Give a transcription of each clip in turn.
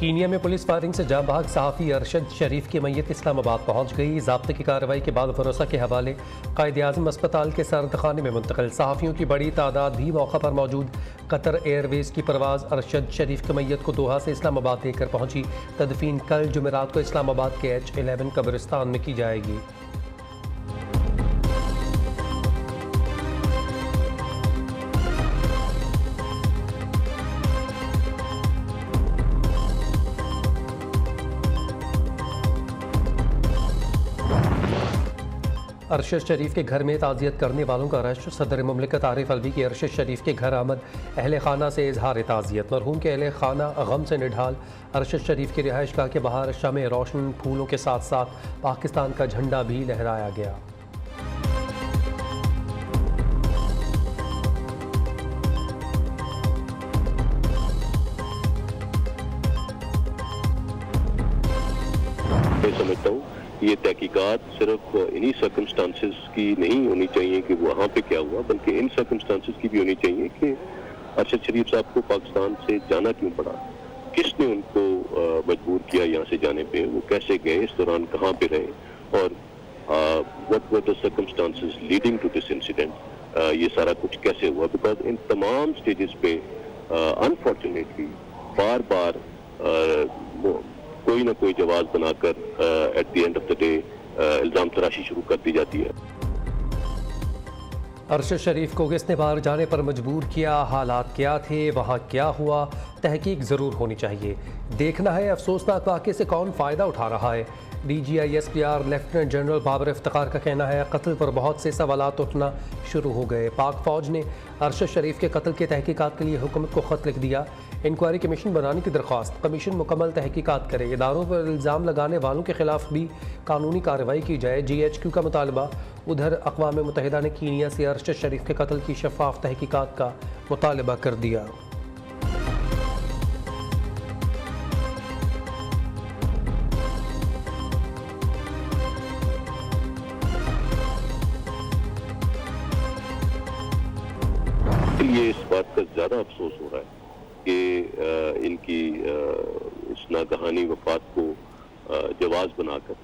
Kenya में police firing से जाँ बहक सहाफ़ी अरशद शरीफ की मैयत इस्लामाबाद पहुँच गई। ज़ाब्ते की कार्रवाई के बाद भरोसा के हवाले कायद-ए-आज़म अस्पताल के सर्दखाने में मुंतकिल। सहाफ़ियों की बड़ी तादाद भी मौका पर मौजूद। कतर एयरवेज़ की परवाज़ अरशद शरीफ की मैयत को दोहा से इस्लामाबाद लेकर पहुँची। तदफीन कल जुमेरात को इस्लामाबाद के H11 कब्रिस्तान में की जाएगी। अरशद शरीफ के घर में ताज़ियत करने वालों का रश। सदर मुमलिकत आरिफ अलवी की अरशद शरीफ के घर आमद अहले खाना से इजहार ताज़ियत। मरहूम के अहले खाना गम से निढाल। अरशद शरीफ की रिहाइश गाह के बाहर शमे रोशन फूलों के साथ साथ पाकिस्तान का झंडा भी लहराया गया। मैं समझता हूँ ये तहकीकात सिर्फ इन्हीं सर्कमस्टांसेस की नहीं होनी चाहिए कि वहाँ पे क्या हुआ, बल्कि इन सर्कमस्टांसेस की भी होनी चाहिए कि अरशद शरीफ साहब को पाकिस्तान से जाना क्यों पड़ा, किसने उनको मजबूर किया यहाँ से जाने पे, वो कैसे गए, इस दौरान कहाँ पे रहे और what were the circumstances leading to this incident, ये सारा कुछ कैसे हुआ। बिकॉज इन तमाम स्टेजेस पे अनफॉर्चुनेटली बार बार कोई ना कोई जवाब बनाकर at the end of the day इल्जाम तराशी शुरू कर दी जाती है। अरशद शरीफ को किसने बाहर जाने पर मजबूर किया, हालात क्या थे, वहाँ क्या हुआ, तहकीक ज़रूर होनी चाहिए। देखना है अफसोसनाक वाक़े से कौन फ़ायदा उठा रहा है। DGISPR lieutenant general Babar Iftikhar का कहना है कत्ल पर बहुत से सवालात उठना शुरू हो गए। पाक फ़ौज ने अरशद शरीफ के कत्ल के तहकीकात के लिए हुकूमत को ख़त लिख दिया। इंक्वायरी कमीशन बनाने की दरख्वास्त। कमीशन मुकम्मल तहकीकात करे। इदारों पर इल्ज़ाम लगाने वालों के खिलाफ भी कानूनी कार्रवाई की जाए। GHQ का मुतालबा। उधर अक़वाम मुत्तहिदा ने कीनिया से अरशद शरीफ के कत्ल की शफाफ तहकीकात का मुतालबा कर दिया। ये इस बात का ज़्यादा अफसोस हो रहा है कि इनकी इस नागहानी वफात को जवाज़ बनाकर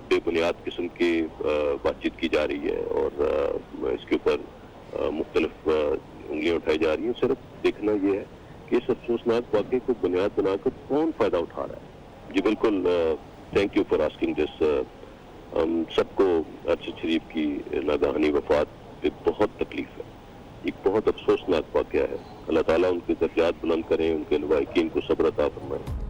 बेबुनियाद किस्म की बातचीत की जा रही है और इसके ऊपर मुख्तलिफ उंगलियां उठाई जा रही हैं। सिर्फ देखना ये है कि इस अफसोसनाक वाक़े को बुनियाद बनाकर कौन फ़ायदा उठा रहा है। जी बिल्कुल, thank you for asking this. सबको अरशद शरीफ की नागहानी वफात पे बहुत तकलीफ है, एक बहुत अफसोसनाक वाक़या है। अल्लाह ताला उनके दर्जात बुलंद करें, उनके लवाहिकीन को सब्र अता फरमाएं।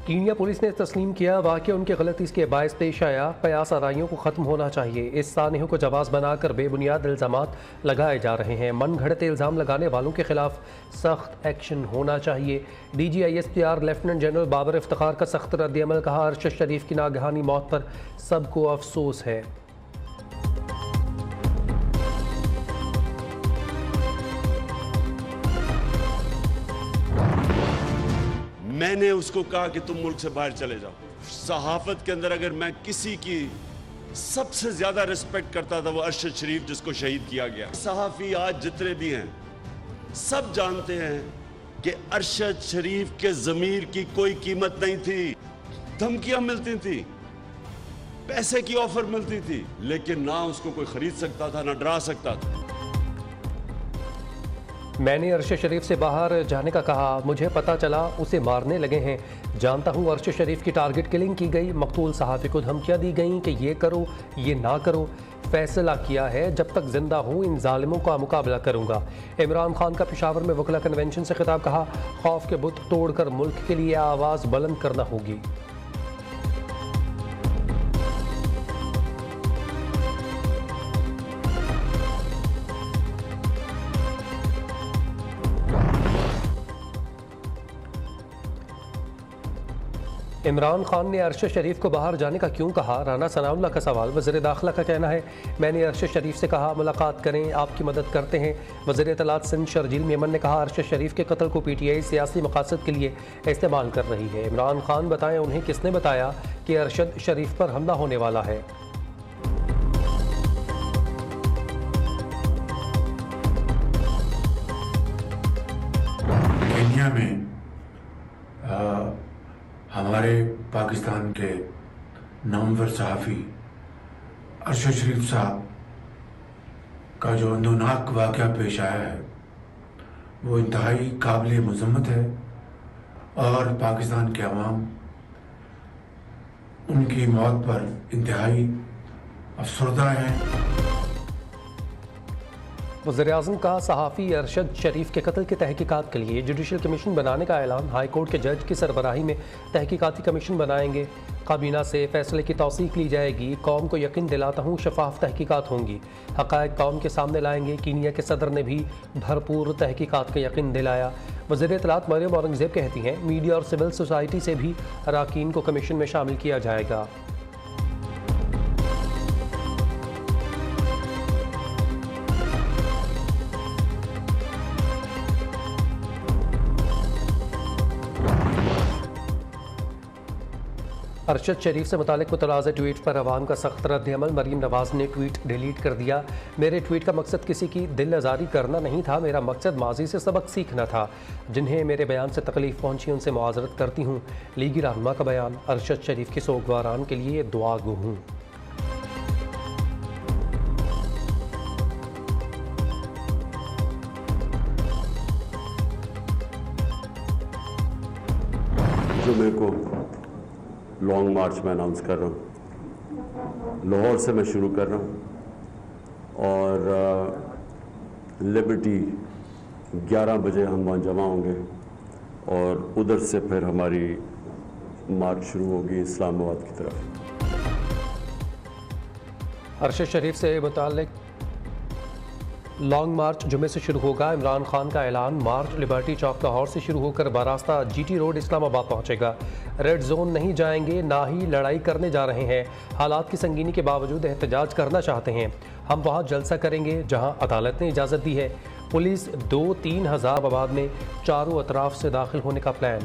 कीनिया पुलिस ने तस्लीम किया वाक़या उनकी गलती के बायस पेश आया। कयास आराइयों को ख़त्म होना चाहिए। इस सानहों को जवाज़ बनाकर बेबुनियाद इल्ज़ामात लगाए जा रहे हैं। मन घड़ते इल्ज़ाम लगाने वालों के खिलाफ सख्त एक्शन होना चाहिए। DGISPR lieutenant general Babar Iftikhar का सख्त रद्द-ए-अमल। कहा अरशद शरीफ की नागहानी मौत पर सबको अफसोस है। मैंने उसको कहा कि तुम मुल्क से बाहर चले जाओ। सहाफत के अंदर अगर मैं किसी की सबसे ज्यादा रिस्पेक्ट करता था वो अरशद शरीफ, जिसको शहीद किया गया। सहाफी आज जितने भी हैं सब जानते हैं कि अरशद शरीफ के ज़मीर की कोई कीमत नहीं थी। धमकियां मिलती थी, पैसे की ऑफर मिलती थी, लेकिन ना उसको कोई खरीद सकता था ना डरा सकता था। मैंने अरशद शरीफ से बाहर जाने का कहा, मुझे पता चला उसे मारने लगे हैं। जानता हूँ अरशद शरीफ की टारगेट किलिंग की गई। मकतूल सहाफ़ी को धमकियाँ दी गई कि ये करो ये ना करो। फैसला किया है जब तक जिंदा हूँ इन जालिमों का मुकाबला करूँगा। इमरान खान का पेशावर में वकला कन्वेंशन से खिताब। कहा खौफ के बुत तोड़कर मुल्क के लिए आवाज़ बुलंद करना होगी। इमरान खान ने अरशद शरीफ को बाहर जाने का क्यों कहा, राना सनाउल्लाह का सवाल। वज़ीर दाखिला का कहना है मैंने अरशद शरीफ से कहा मुलाकात करें, आपकी मदद करते हैं। वज़ीर इत्तलात सिंध शर्जील मेमन ने कहा अरशद शरीफ के कत्ल को PTI सियासी मकासद के लिए इस्तेमाल कर रही है। इमरान खान बताएं उन्हें किसने बताया कि अरशद शरीफ पर हमला होने वाला है। केन्या में पाकिस्तान के नामवर सहाफ़ी अरशद शरीफ साहब का जो अंदोनाक वाक़या पेश आया है वो इंतहाई काबिल मज़म्मत है और पाकिस्तान के अवाम उनकी मौत पर इंतहाई अफसरदा हैं। वज़ीर-ए-आज़म का सहाफ़ी अरशद शरीफ के कत्ल की तहकीकात के लिए जुडिशल कमीशन बनाने का ऐलान। हाई कोर्ट के जज की सरबराही में तहकीकाती कमीशन बनाएंगे। काबीना से फैसले की तौसीक ली जाएगी। कौम को यकीन दिलाता हूँ शफाफ तहकीकात होंगी। हक़ाइक़ कौम के सामने लाएंगे। कीनिया के सदर ने भी भरपूर तहकीकात का यकीन दिलाया। वज़ीर इत्तलात मरियम औरंगज़ेब कहती हैं मीडिया और सिविल सोसाइटी से भी अरकान को कमीशन में शामिल किया जाएगा। अरशद शरीफ से मुतालिक मुतनाज़ ट्वीट पर अवाम का सख्त रद्द-ए-अमल। मरीम नवाज़ ने ट्वीट डिलीट कर दिया। मेरे ट्वीट का मकसद किसी की दिल आज़ारी करना नहीं था, मेरा मकसद माजी से सबक सीखना था। जिन्हें मेरे बयान से तकलीफ़ पहुंची उनसे मुआज़रत करती हूँ। लीगी रहनुमा का बयान। अरशद शरीफ की सोगवारान के लिए दुआ गो हूँ। जुमे को लॉन्ग मार्च में अनाउंस कर रहा हूँ। लाहौर से मैं शुरू कर रहा हूँ और लिबर्टी 11 बजे हम वहाँ जमा होंगे और उधर से फिर हमारी मार्च शुरू होगी इस्लामाबाद की तरफ। अरशद शरीफ से मुताल्लिक लॉन्ग मार्च जुमे से शुरू होगा। इमरान खान का ऐलान। मार्च लिबर्टी चौक लाहौर से शुरू होकर बारास्ता GT रोड इस्लामाबाद पहुंचेगा। रेड जोन नहीं जाएंगे, ना ही लड़ाई करने जा रहे हैं। हालात की संगीनी के बावजूद एहतजाज करना चाहते हैं। हम वहां जलसा करेंगे जहां अदालत ने इजाज़त दी है। पुलिस 2-3 हज़ार आबाद में चारों अतराफ से दाखिल होने का प्लान।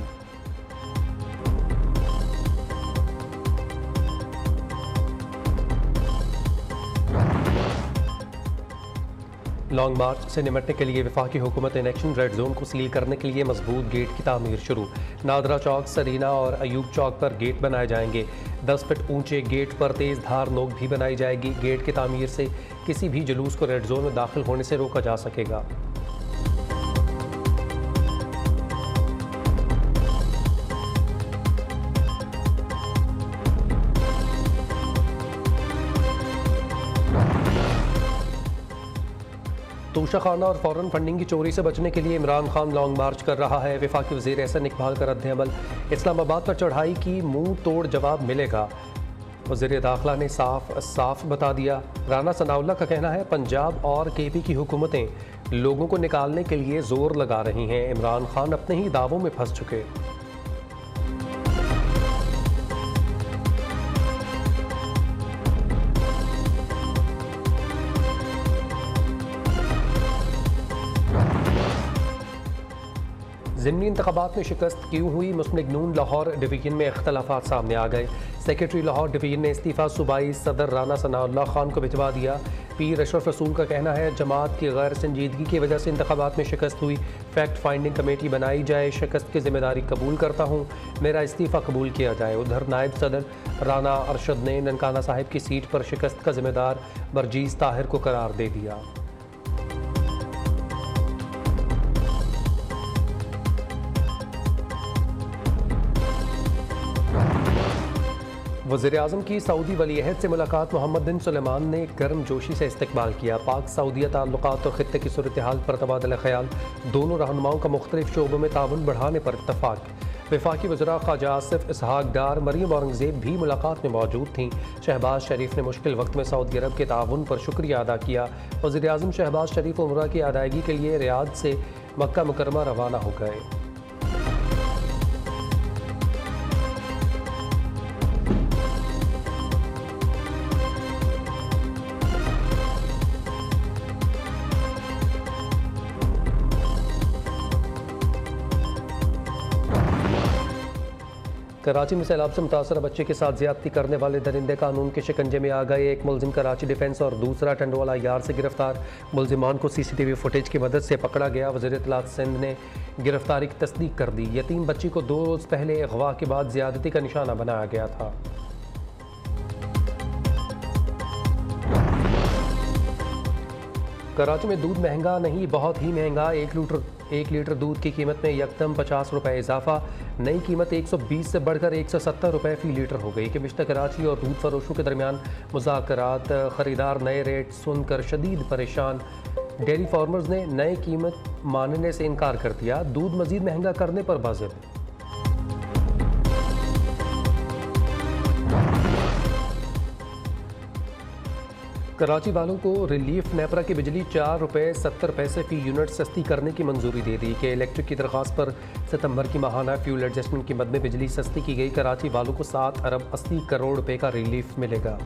लॉन्ग मार्च से निमटने के लिए वफाकी हुकूमत इलेक्शन रेड जोन को सील करने के लिए मजबूत गेट की तामीर शुरू। नादरा चौक, सरीना और अयूब चौक पर गेट बनाए जाएंगे। 10 फीट ऊंचे गेट पर तेज़ धार नोक भी बनाई जाएगी। गेट की तामीर से किसी भी जुलूस को रेड जोन में दाखिल होने से रोका जा सकेगा। तोशाखाना और फॉरेन फंडिंग की चोरी से बचने के लिए इमरान खान लॉन्ग मार्च कर रहा है। वफाकी वज़ीर एहसन इकबाल का रद्द-ए-अमल। इस्लामाबाद पर चढ़ाई की मुंह तोड़ जवाब मिलेगा। वज़ीर दाखिला ने साफ बता दिया। राना सनाउल्लाह का कहना है पंजाब और KP की हुकूमतें लोगों को निकालने के लिए जोर लगा रही हैं। इमरान खान अपने ही दावों में फंस चुके। ज़िमनी इंतखाबात में शिकस्त क्यों हुई? मुस्लिम नून लाहौर डिवीजन में इख्तलाफात सामने आ गए। सेक्रेटरी लाहौर डिवीजन ने इस्तीफ़ा सूबाई सदर राना सनाउल्लाह खान को भिजवा दिया। पीर अशरफ रसूल का कहना है जमात की गैर संजीदगी की वजह से इंतखाबात में शिकस्त हुई। फैक्ट फाइंडिंग कमेटी बनाई जाए। शिकस्त की जिम्मेदारी कबूल करता हूँ, मेरा इस्तीफ़ा कबूल किया जाए। उधर नायब सदर राना अरशद ने ननकाना साहिब की सीट पर शिकस्त का जिम्मेदार बरजीज़ ताहिर को करार दे दिया। वज़ीर-ए-आज़म की सऊदी वली-ए-अहद से मुलाकात। मोहम्मद बिन सुलेमान ने गर्म जोशी से इस्तकबाल किया। पाक सऊदीया ताल्लुकात और खित्ते की सूरत हाल पर तबादला ख्याल। दोनों रहनुमाओं का मुख्तलिफ शोबों में ताउन बढ़ाने पर इत्तफाक। वफाकी वज़रा ख्वाजा आसिफ इसहाक डार, मरीम औरंगज़ेब भी मुलाकात में मौजूद थीं। शहबाज शरीफ ने मुश्किल वक्त में सऊदी अरब के ताउन पर शुक्रिया अदा किया। वज़ीर-ए-आज़म शहबाज शरीफ उम्रा की अदायगी के लिए रियाद से मक्का मुकरमा रवाना हो गए। कराची में सैलाब से मुतासर बच्चे के साथ ज्यादती करने वाले दरिंदे कानून के शिकंजे में आ गए। एक मुलजिम कराची डिफेंस और दूसरा टंडवाला यार से गिरफ्तार। मुलजिमान को CCTV फुटेज की मदद से पकड़ा गया। वज़ीर इत्तलात सिंध ने गिरफ्तारी की तस्दीक कर दी। यतीम बच्ची को 2 रोज़ पहले अगवा के बाद ज्यादती का निशाना बनाया गया था। कराची में दूध महंगा नहीं, बहुत ही महंगा। 1 लीटर दूध की कीमत में यकदम 50 रुपये इजाफा। नई कीमत 120 से बढ़कर 170 रुपये फ़ी लीटर हो गई। कमिश्नर कराची और दूध फरोशों के दरमियान मुज़ाकरात। ख़रीदार नए रेट सुनकर शदीद परेशान। डेयरी फार्मर्स ने नए कीमत मानने से इनकार कर दिया। दूध मज़ीद महंगा करने पर बाज़िद। कराची वालों को रिलीफ नेपरा की बिजली 4 रुपये 70 पैसे फ़ी यूनिट सस्ती करने की मंजूरी दे दी। कि इलेक्ट्रिक की दरख्वास्त पर सितंबर की माहाना फ्यूल एडजस्टमेंट की मद में बिजली सस्ती की गई। कराची वालों को 7 अरब 80 करोड़ रुपए का रिलीफ मिलेगा।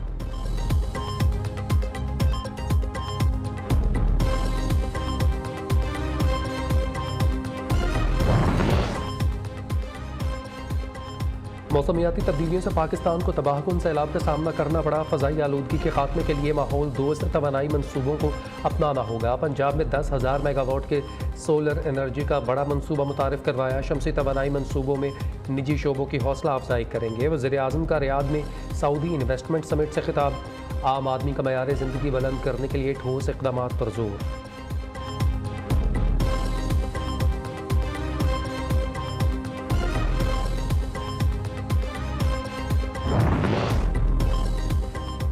मौसमियाती तब्दीलियों से पाकिस्तान को तबाहकुन सैलाब का सामना करना पड़ा। फ़ज़ाई आलूदगी के खात्मे के लिए माहौल दोस्त तवानाई मनसूबों को अपनाना होगा। पंजाब में 10,000 मेगावाट के सोलर एनर्जी का बड़ा मनसूबा मुतारिफ करवाया। शमसी तवानाई मनसूबों में निजी शोबों की हौसला अफजाई करेंगे। वज़ीर आज़म का रियाद में सऊदी इन्वेस्टमेंट समिट से खिताब। आम आदमी का मयार ज़िंदगी बुलंद करने के लिए ठोस इक़दामात पर जोर।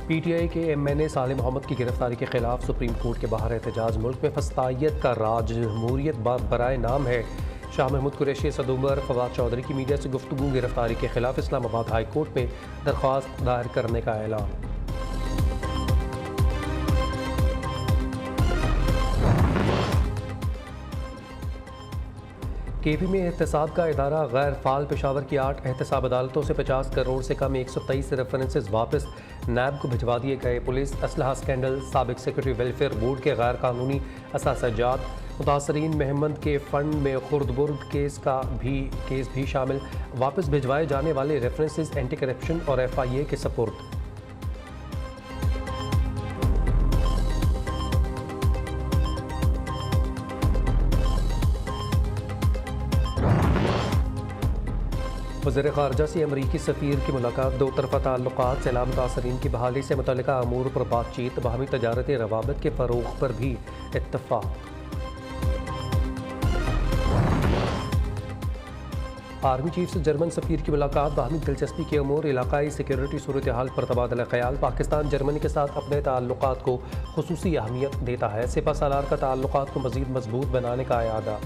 PTI के MNA सालिम मोहम्मद की गिरफ्तारी के खिलाफ सुप्रीम कोर्ट के बाहर एहतजाज। मुल्क में फस्तायत का राज, जमहूरियत बराए नाम है। शाह महमूद कुरैशी, असद उमर, फवाद चौधरी की मीडिया से गुफ्तगू। गिरफ्तारी के खिलाफ इस्लामाबाद हाई कोर्ट में दरख्वास्त दायर करने का ऐलान। KP में एहतसाब का इदारा गैर फाल। पेशावर की 8 एहतसाब अदालतों से 50 करोड़ से कम 123 रेफरेंसेस वापस नैब को भिजवा दिए गए। पुलिस असलहा स्कैंडल, साबिक सेक्रेटरी वेलफेयर बोर्ड के गैर कानूनी असासजात, मुतासरीन महमद के फंड में खुर्द-बुर्द केस भी शामिल। वापस भिजवाए जाने वाले रेफरेंसेस एंटी करप्शन और FIA के सपुर्द। वज़ीर ख़ारजा से अमरीकी सफ़ीर की मुलाकात। 2 तरफ़ा ताल्लुक़ात, सैलाब मुतासरीन की बहाली से मुतल्लिक़ा अमूर पर बातचीत। बाहमी तजारती रवाबत के फ़रोग़ पर भी इत्तफ़ाक़। आर्मी चीफ से जर्मन सफ़ीर की मुलाकात। बाहमी दिलचस्पी के अमूर, इलाक़ाई सिक्योरिटी सूरत हाल पर तबादला ख़याल। पाकिस्तान जर्मनी के साथ अपने ताल्लुक़ात को ख़ुसूसी अहमियत देता है। सिपह सालार का ताल्लुक़ात को मज़ीद मजबूत बनाने का इरादा।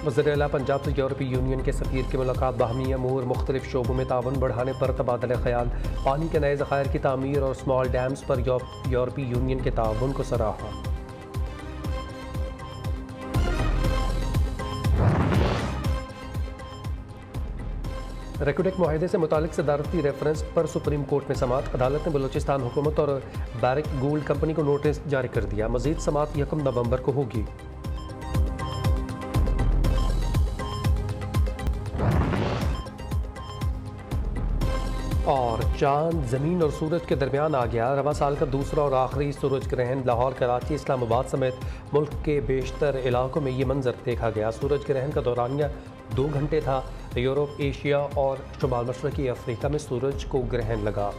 वज़ीर आला पंजाब से यूरोपीय यूनियन के सफ़ीर की मुलाकात। बाहमी अमूर, मुख्तलिफ शोबों में ताउन बढ़ाने पर तबादला ख़याल। पानी के नए ज़खायर की तामीर और स्मॉल डैम्स पर यूरोपीय यूनियन के ताउन को सराहा। रेकोडेक मुआहदे से मुतालिक सदारती रेफरेंस पर सुप्रीम कोर्ट में समाअत। अदालत ने बलूचिस्तान हुकूमत और बैरिक गोल्ड कंपनी को नोटिस जारी कर दिया। मज़ीद समाअत 1 नवंबर को होगी। और चांद, ज़मीन और सूरज के दरमियान आ गया। रवा साल का दूसरा और आखिरी सूरज ग्रहण। लाहौर, कराची, इस्लामाबाद समेत मुल्क के बेशतर इलाकों में ये मंजर देखा गया। सूरज ग्रहण का दौरानिया 2 घंटे था। यूरोप, एशिया और शुमाल मशरक़ी अफ्रीका में सूरज को ग्रहण लगा।